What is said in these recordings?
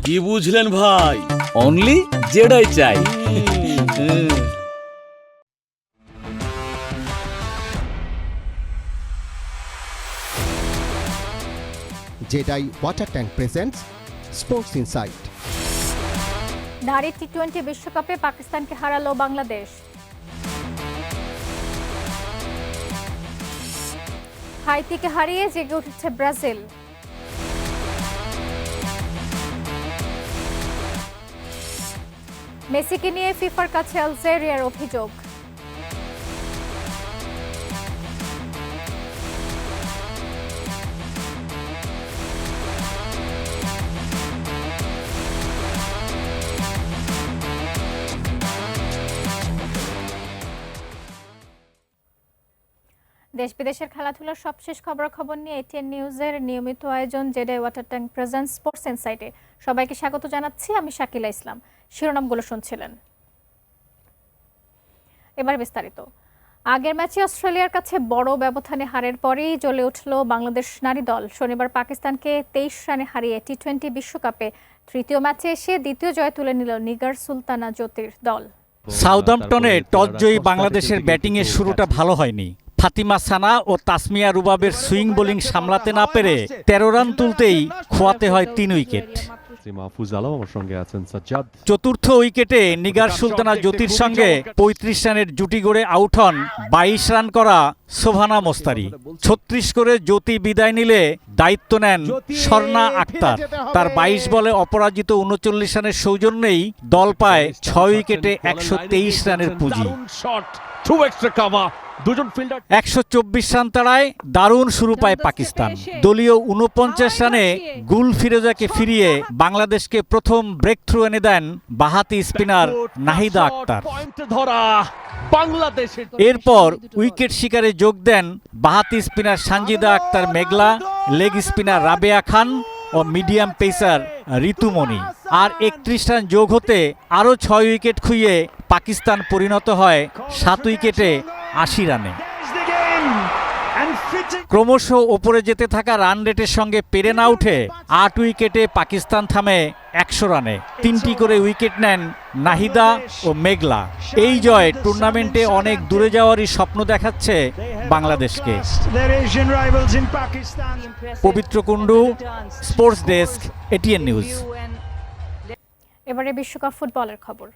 কি বুঝলেন ভাই? অনলি যেটাই চাই। জেডাই water tank presents sports insight. নারী টি-20 বিশ্বকাপে পাকিস্তানকে হারালো বাংলাদেশ। হাইতিকে হারিয়ে জেগে উঠেছে ব্রাজিল। মেসিকে নিয়ে ফিফার কাছে আলজেরিয়ার অভিযোগ। দেশ বিদেশের খেলাধুলার সবশেষ খবরাখবর নিয়ে এটিএন নিউজের নিয়মিত আয়োজন জেডাই ওয়াটার ট্যাঙ্ক প্রেজেন্টস স্পোর্টস ইনসাইটে সবাইকে স্বাগত জানাচ্ছি। আমি শাকিলা ইসলাম। শিরোনামগুলো শুনছিলেন। এবার বিস্তারিত। আগের ম্যাচে অস্ট্রেলিয়ার কাছে বড় ব্যবধানে হারের পরেই জ্বলে উঠল বাংলাদেশ নারী দল। শনিবার পাকিস্তানকে 23 রানে হারিয়ে টি-20 বিশ্বকাপে তৃতীয় ম্যাচে এসে দ্বিতীয় জয় তুলে নিল নিগার সুলতানা জ্যোতির দল। সাউদাম্পটনে টসজয়ী বাংলাদেশের ব্যাটিংয়ের শুরুটা ভালো হয়নি। ফাতিমা সানা ও তাসমিয়া রুবাবের সুইং বোলিং সামলাতে না পেরে 13 রান তুলতেই খোয়াতে হয় 3 উইকেট। চতুর্থ উইকেটে নিগার সুলতানা জ্যোতির সঙ্গে 35 রানের জুটি গড়ে আউট হন 22 রান করা শোভানা মোস্তারি। 36 করে জ্যোতি বিদায় নিলে দায়িত্ব নেন স্বর্ণা আক্তার। তার 22 বলে অপরাজিত 39 রানের সৌজন্যেই দল পায় 6 উইকেটে 123 রানের পুঁজি। 124 রান তাড়ায় দারুণ শুরু পায় পাকিস্তান। দলীয় 49 রানে গুল ফিরোজাকে ফিরিয়ে বাংলাদেশকে প্রথম ব্রেক থ্রু এনে দেন বাহাতি স্পিনার নাহিদা আক্তার। এরপর উইকেট শিকারে যোগ দেন বাহাতি স্পিনার সানজিদা আক্তার মেঘলা, লেগ স্পিনার রাবেয়া খান ও মিডিয়াম পেসার ঋতুমণি। আর 31 রান যোগ হতে আরও 6 উইকেট খুইয়ে পাকিস্তান পরিণত হয় 7 উইকেটে 80 রানে। ক্রমশ ওপরে যেতে থাকা রান রেটের সঙ্গে পেরে না উঠে 8 উইকেটে পাকিস্তান থামে 100 রানে। 3টি করে উইকেট নেন নাহিদা ও মেঘলা। এই জয় টুর্নামেন্টে অনেক দূরে যাওয়ারই স্বপ্ন দেখাচ্ছে বাংলাদেশকে। পবিত্র Kundu, sports desk, ATN news. এবারে বিশ্বকাপ ফুটবলের খবর।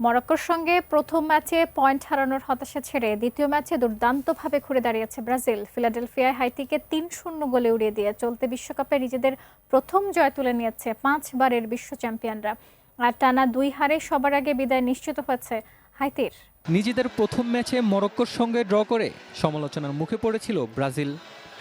মরক্কোর সঙ্গে প্রথম ম্যাচে পয়েন্ট হারানোর হতাশা ছেড়ে দ্বিতীয় ম্যাচে দুর্দান্তভাবে ঘুরে দাঁড়িয়েছে ব্রাজিল। ফিলাডেলফিয়ায় হাইতিকে 3-0 গোলে উড়িয়ে দিয়ে চলতি বিশ্বকাপে নিজেদের প্রথম জয় তুলে নিয়েছে 5 বারের বিশ্ব চ্যাম্পিয়নরা। আর টানা 2 হারে সবার আগে বিদায় নিশ্চিত হয়েছে হাইতির। নিজেদের প্রথম ম্যাচে মরক্কোর সঙ্গে ড্র করে সমালোচনার মুখে পড়েছিল ব্রাজিল।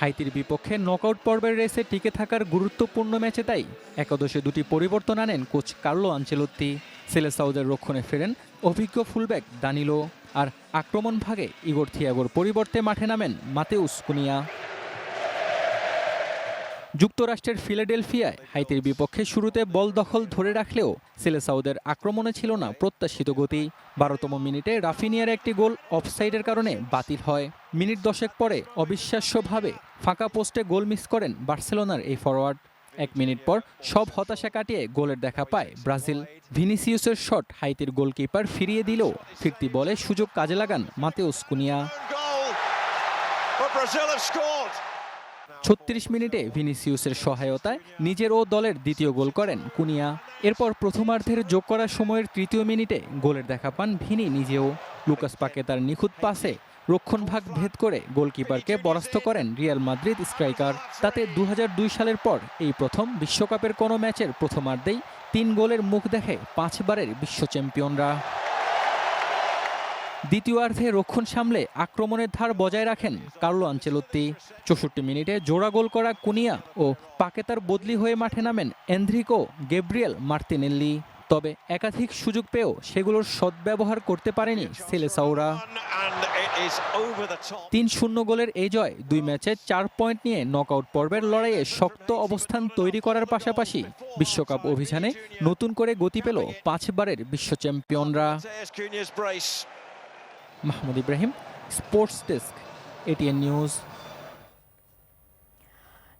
হাইতির বিপক্ষে নকআউট পর্বের রেসে টিকে থাকার গুরুত্বপূর্ণ ম্যাচে তাই একাদশে 2টি পরিবর্তন আনেন কোচ কার্লো আনচেলোত্তি। সেলেসাউদের রক্ষণে ফেরেন অভিজ্ঞ ফুলব্যাক দানিলো। আর আক্রমণ ভাগে ইগোর থিয়াগোর পরিবর্তে মাঠে নামেন মাতেউস কুনিয়া। যুক্তরাষ্ট্রের ফিলাডেলফিয়ায় হাইতির বিপক্ষে শুরুতে বল দখল ধরে রাখলেও সেলেসাউদের আক্রমণে ছিল না প্রত্যাশিত গতি। 12তম মিনিটে রাফিনিয়ার একটি গোল অফসাইডের কারণে বাতিল হয়। মিনিট 10 পরে অবিশ্বাস্যভাবে ফাঁকা পোস্টে গোল মিস করেন বার্সেলোনার এই ফরোয়ার্ড। 1 মিনিট পর সব হতাশা কাটিয়ে গোলের দেখা পায় ব্রাজিল। ভিনিসিয়াসের শট হাইতির গোলকিপার ফিরিয়ে দিলেও ফিরতি বলে সুযোগ কাজে লাগান মাতেউস কুনিয়া। 36 মিনিটে ভিনিসিয়াসের সহায়তায় নিজের ও দলের দ্বিতীয় গোল করেন কুনিয়া। এরপর প্রথমার্ধের যোগ করা সময়ের 3য় মিনিটে গোলের দেখা পান ভিনি নিজেও। লুকাস পাকেতার নিখুঁত পাসে রক্ষণভাগ ভেদ করে গোলকিপারকে পরাস্ত করেন রিয়াল মাদ্রিদ স্ট্রাইকার। তাতে 2002 সালের পর এই প্রথম বিশ্বকাপের কোনো ম্যাচের প্রথমার্ধেই 3 গোলের মুখ দেখে 5 বারের বিশ্ব চ্যাম্পিয়নরা। দ্বিতীয়ার্ধে রক্ষণ সামলে আক্রমণের ধার বজায় রাখেন কার্লো আনচেলোত্তি। 64 মিনিটে জোড়া গোল করা কুনিয়া ও পাকেতার বদলি হয়ে মাঠে নামেন এনরিকো গ্যাব্রিয়েল মার্তিনেল্লি। তবে একাধিক সুযোগ পেয়েও সেগুলোর সদ্ব্যবহার করতে পারেনি সেলেসাওরা। 3-0 গোলের এই জয় 2 ম্যাচে 4 পয়েন্ট নিয়ে নকআউট পর্বের লড়াইয়ে শক্ত অবস্থান তৈরি করার পাশাপাশি বিশ্বকাপ অভিযানে নতুন করে গতি পেল 5 বারের বিশ্ব চ্যাম্পিয়নরা। Mahmud Ibrahim, sports desk, ATN news.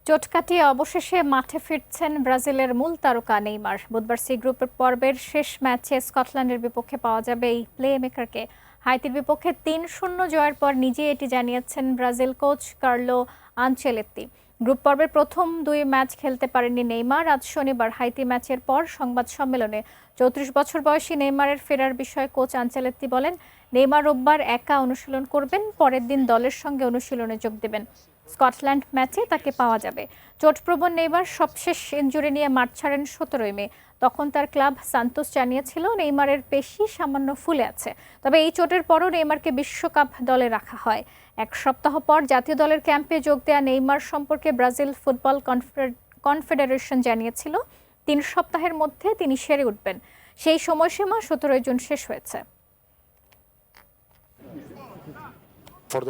চোট কাটিয়ে অবশেষে মাঠে ফিরছেন ব্রাজিলের মূল তারকা নেইমার। বুধবার সি গ্রুপের পর্বের শেষ ম্যাচে স্কটল্যান্ডের বিপক্ষে পাওয়া যাবে এই প্লে মেকারকে। হাইতির বিপক্ষে ৩-০ জয়ের পর নিজেই এটি জানিয়েছেন Brazil coach Carlo Ancelotti. Group পর্বের প্রথম 2 ম্যাচ খেলতে পারেননি নেইমার। আজ শনিবার হাইতি ম্যাচের পর সংবাদ সম্মেলনে 34 বছর বয়সী নেইমারের ফেরার বিষয়ে কোচ আনচেলত্তি বলেন, নেইমার রোববার একা অনুশীলন করবেন, পরের দিন দলের সঙ্গে অনুশীলনে যোগ দেবেন। স্কটল্যান্ড ম্যাচে তাকে পাওয়া যাবে। চোটপ্রবণ নেইমার সবশেষ ইনজুরি নিয়ে মাঠ ছাড়েন 17 মে। তখন তার ক্লাব সান্তোস জানিয়েছিল নেইমারের পেশি সামান্য ফুলে আছে। তবে এই চোটের পরও নেইমারকে বিশ্বকাপ দলে রাখা হয়। এক সপ্তাহ পর জাতীয় দলের ক্যাম্পে যোগ দেওয়া নেইমার সম্পর্কে ব্রাজিল ফুটবল কনফেডারেশন জানিয়েছিল 3 সপ্তাহের মধ্যে তিনি সেরে উঠবেন। সেই সময়সীমা 17 জুন শেষ হয়েছে।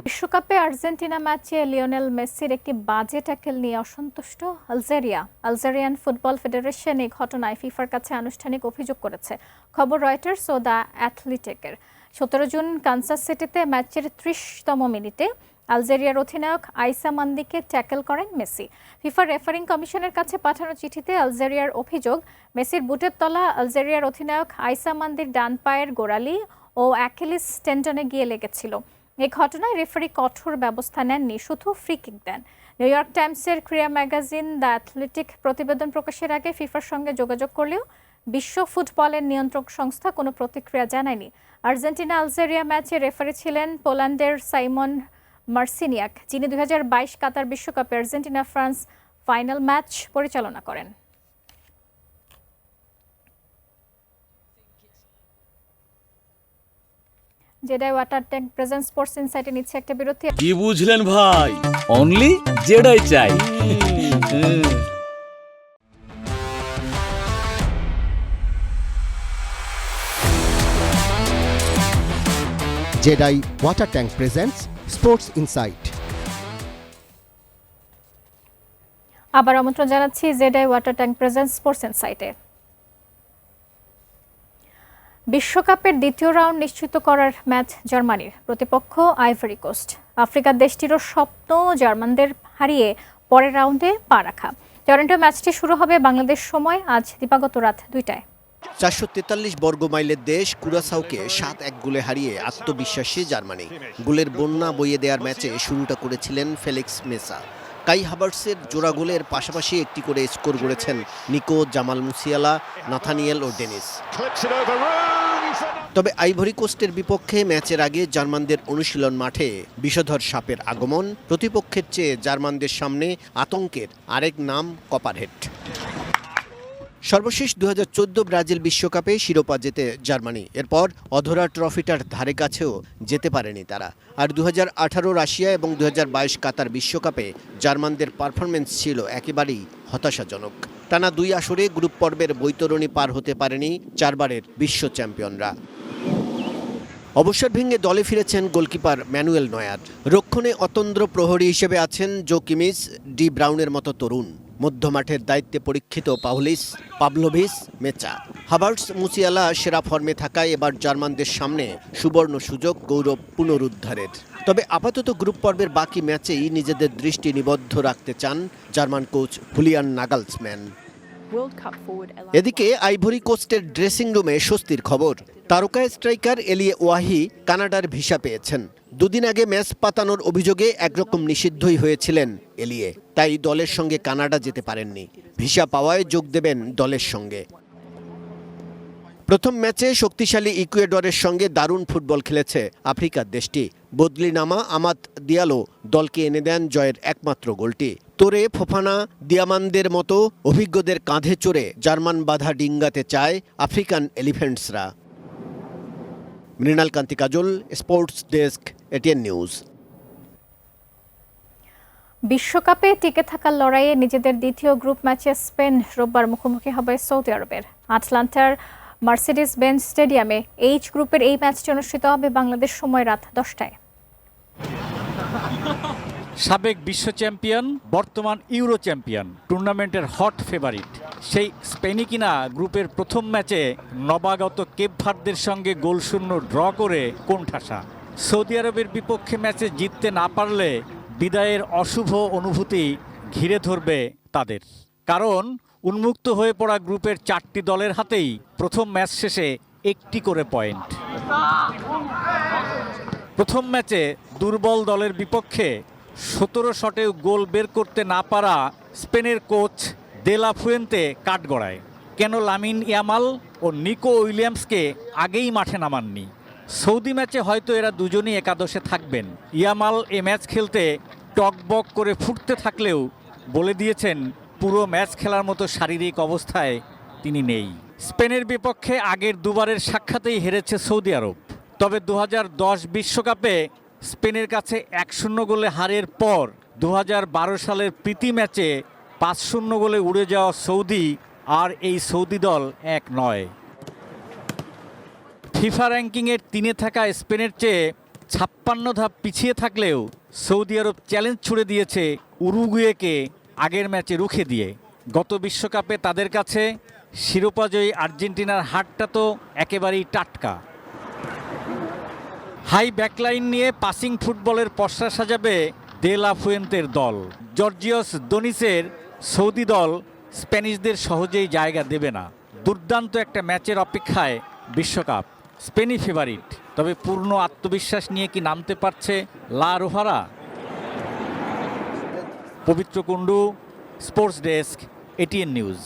বিশ্বকাপে আর্জেন্টিনা ম্যাচে লিওনেল মেসির একটি বাজে ট্যাকেল নিয়ে অসন্তুষ্ট আলজেরিয়ান ফুটবল ফেডারেশন এই ঘটনায় ফিফার কাছে আনুষ্ঠানিক অভিযোগ করেছে। খবর রয়টার্স ও দ্য অ্যাথলেটিকের। 17 জুন কানসাস সিটিতে ম্যাচের 30তম মিনিটে আলজেরিয়ার অধিনায়ক আইসা মান্দিকে ট্যাকেল করেন মেসি। ফিফা রেফারিং কমিশনের কাছে পাঠানো চিঠিতে আলজেরিয়ার অভিযোগ, মেসির বুটের তলা আলজেরিয়ার অধিনায়ক আইসা মান্দির ডান পায়ের গোড়ালি ও অ্যাকিলিস টেন্ডনে গিয়ে লেগেছিল। এই ঘটনায় রেফারি কঠোর ব্যবস্থা নেননি, শুধু ফ্রি কিক দেন। নিউ ইয়র্ক টাইমসের ক্রীড়া ম্যাগাজিন দ্য অ্যাথলেটিক প্রতিবেদন প্রকাশের আগে ফিফার সঙ্গে যোগাযোগ করলেও বিশ্ব ফুটবলের নিয়ন্ত্রক সংস্থা কোনো প্রতিক্রিয়া জানায়নি। আর্জেন্টিনা আলজেরিয়া ম্যাচে রেফারি ছিলেন পোল্যান্ডের সাইমন মার্সিনিয়াক, যিনি 2022 কাতার বিশ্বকাপে আর্জেন্টিনা ফ্রান্স ফাইনাল ম্যাচ পরিচালনা করেন। জেডাই ওয়াটার ট্যাঙ্ক প্রেজেন্ট স্পোর্টস ইনসাইটে নিচ্ছে একটা বিরতি। কি বুঝলেন ভাই? অনলি জেডাই চাই। জেডাই water tank presents sports insight. আবার আমন্ত্রণ জানাচ্ছি জেডাই ওয়াটার ট্যাঙ্ক প্রেজেন্ট স্পোর্টস ইনসাইটে। বিশ্বকাপের দ্বিতীয় রাউন্ড নিশ্চিত করার ম্যাচ জার্মানির, প্রতিপক্ষ আইভরি কোস্ট। আফ্রিকার দেশটিরও স্বপ্ন জার্মানদের হারিয়ে পরের রাউন্ডে পা রাখা। টরন্টো ম্যাচটি শুরু হবে বাংলাদেশ সময় আজ দিবাগত রাত 2টায়। 443 বর্গ মাইলের দেশ কুরাসাওকে 7-1 গোলে হারিয়ে আত্মবিশ্বাসী জার্মানি। গোলের বন্যা বইয়ে দেওয়ার ম্যাচে শুরুটা করেছিলেন ফেলিক্স মেসা। কাই হাভার্টসের জোড়া গোলের পাশাপাশি একটি করে স্কোর করেছেন নিকো, জামাল মুসিয়ালা, নাথানিয়েল ও ডেনিস। তবে আইভরি কোস্টের বিপক্ষে ম্যাচের আগে জার্মানদের অনুশীলন মাঠে বিষধর সাপের আগমন। প্রতিপক্ষের চেয়ে জার্মানদের সামনে আতঙ্কের আরেক নাম কপারহেড। সর্বশেষ 2014 ব্রাজিল বিশ্বকাপে শিরোপা জেতে জার্মানি। এরপর অধরা ট্রফিটার ধারে কাছেও যেতে পারেনি তারা। আর 2018 রাশিয়া এবং 2022 কাতার বিশ্বকাপে জার্মানদের পারফরমেন্স ছিল একেবারেই হতাশাজনক। টানা 2 আসরে গ্রুপ পর্বের বৈতরণী পার হতে পারেনি 4 বারের বিশ্ব চ্যাম্পিয়নরা। অবসর ভেঙে দলে ফিরেছেন গোলকিপার ম্যানুয়েল নয়ার। রক্ষণে অতন্দ্র প্রহরী হিসেবে আছেন জো কিমিচ, ডি ব্রাউনের মতো তরুণ। মধ্যমাঠের দায়িত্বে পরীক্ষিত পাউলিস, পাভলোভিচ, মেচা, হাভার্টস, মুসিয়ালা সেরা ফর্মে থাকায় এবার জার্মানদের সামনে সুবর্ণ সুযোগ গৌরব পুনরুদ্ধারের। তবে আপাতত গ্রুপ পর্বের বাকি ম্যাচেই নিজেদের দৃষ্টি নিবদ্ধ রাখতে চান জার্মান কোচ হুলিয়ান নাগালসম্যান। এদিকে আইভরি কোস্টের ড্রেসিং রুমে স্বস্তির খবর। তারকা স্ট্রাইকার এলিয়ে ওয়াহি কানাডার ভিসা পেয়েছেন। 2 দিন আগে ম্যাচ পাতানোর অভিযোগে একরকম নিষিদ্ধই হয়েছিলেন এলিয়ে, তাই দলের সঙ্গে কানাডা যেতে পারেননি। ভিসা পাওয়ায় যোগ দেবেন দলের সঙ্গে। প্রথম ম্যাচে শক্তিশালী ইকুয়েডরের সঙ্গে দারুণ ফুটবল খেলেছে আফ্রিকার দেশটি। বদলি নামা আমাদ দিয়ালো দলকে এনে দেন জয়ের একমাত্র গোলটি। তোরে, ফোফানা, দিয়ামানদের মতো অভিজ্ঞদের কাঁধে চড়ে জার্মান বাধা ডিঙ্গাতে চায় আফ্রিকান এলিফেন্টসরা। মৃণাল কান্তি কাজল, স্পোর্টস ডেস্ক, এটিএন নিউজ। বিশ্বকাপে টিকে থাকার লড়াইয়ে নিজেদের দ্বিতীয় গ্রুপ ম্যাচে স্পেন রোববার মুখোমুখি হবে সৌদি আরবের আটলান্টার মার্সিডিজ বেঞ্জ স্টেডিয়ামে। এইচ গ্রুপের এই ম্যাচটি অনুষ্ঠিত হবে বাংলাদেশ সময় রাত 10টায়। সাবেক বিশ্ব চ্যাম্পিয়ন, বর্তমান ইউরো চ্যাম্পিয়ন, টুর্নামেন্টের হট ফেভারিট সেই স্পেনই কিনা গ্রুপের প্রথম ম্যাচে নবাগত কেপ ভার্দের সঙ্গে গোলশূন্য ড্র করে কোণঠাসা। সৌদি আরবের বিপক্ষে ম্যাচে জিততে না পারলে বিদায়ের অশুভ অনুভূতি ঘিরে ধরবে তাদের, কারণ উন্মুক্ত হয়ে পড়া গ্রুপের 4টি দলের হাতেই প্রথম ম্যাচ শেষে 1টি করে পয়েন্ট। প্রথম ম্যাচে দুর্বল দলের বিপক্ষে 17 শটেও গোল বের করতে না পারা স্পেনের কোচ দে লা ফুয়েন্তে কাঠগড়ায়। কেন লামিন ইয়ামাল ও নিকো উইলিয়ামসকে আগেই মাঠে নামাননি? সৌদি ম্যাচে হয়তো এরা দুজনই একাদশে থাকবেন। ইয়ামাল এ ম্যাচ খেলতে টকবক করে ফুটতে থাকলেও বলে দিয়েছেন পুরো ম্যাচ খেলার মতো শারীরিক অবস্থায় তিনি নেই। স্পেনের বিপক্ষে আগের দুবারের সাক্ষাতেই হেরেছে সৌদি আরব। তবে 2010 বিশ্বকাপে স্পেনের কাছে 1-0 গোলে হারের পর 2012 সালের প্রীতি ম্যাচে 5-0 গোলে উড়ে যাওয়া সৌদি আর এই সৌদি দল এক নয়। ফিফা র্যাঙ্কিংয়ের 3-এ থাকা স্পেনের চেয়ে 56 ধাপ পিছিয়ে থাকলেও সৌদি আরব চ্যালেঞ্জ ছুড়ে দিয়েছে উরুগুয়েকে আগের ম্যাচে রুখে দিয়ে। গত বিশ্বকাপে তাদের কাছে শিরোপাজয়ী আর্জেন্টিনার হারটা তো একেবারেই টাটকা। হাই ব্যাকলাইন নিয়ে পাসিং ফুটবলের পসরা সাজাবে দে লা ফুয়েন্তের দল। জর্জিয়স দোনিসের সৌদি দল স্প্যানিশদের সহজেই জায়গা দেবে না। দুর্দান্ত একটা ম্যাচের অপেক্ষায় বিশ্বকাপ। স্পেনই ফেভারিট, তবে পূর্ণ আত্মবিশ্বাস নিয়ে কি নামতে পারছে লা রোহারা? Pabitra Kundu, sports desk, ATN news.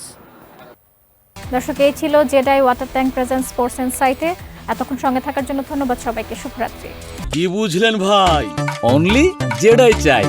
দর্শক, এই ছিল জেডাই ওয়াটার ট্যাঙ্ক প্রেজেন্ট স্পোর্টস ইনসাইটে। এতক্ষণ সঙ্গে থাকার জন্য ধন্যবাদ সবাইকে। শুভরাত্রি। কি বুঝলেন ভাই? অনলি জেডাই চাই।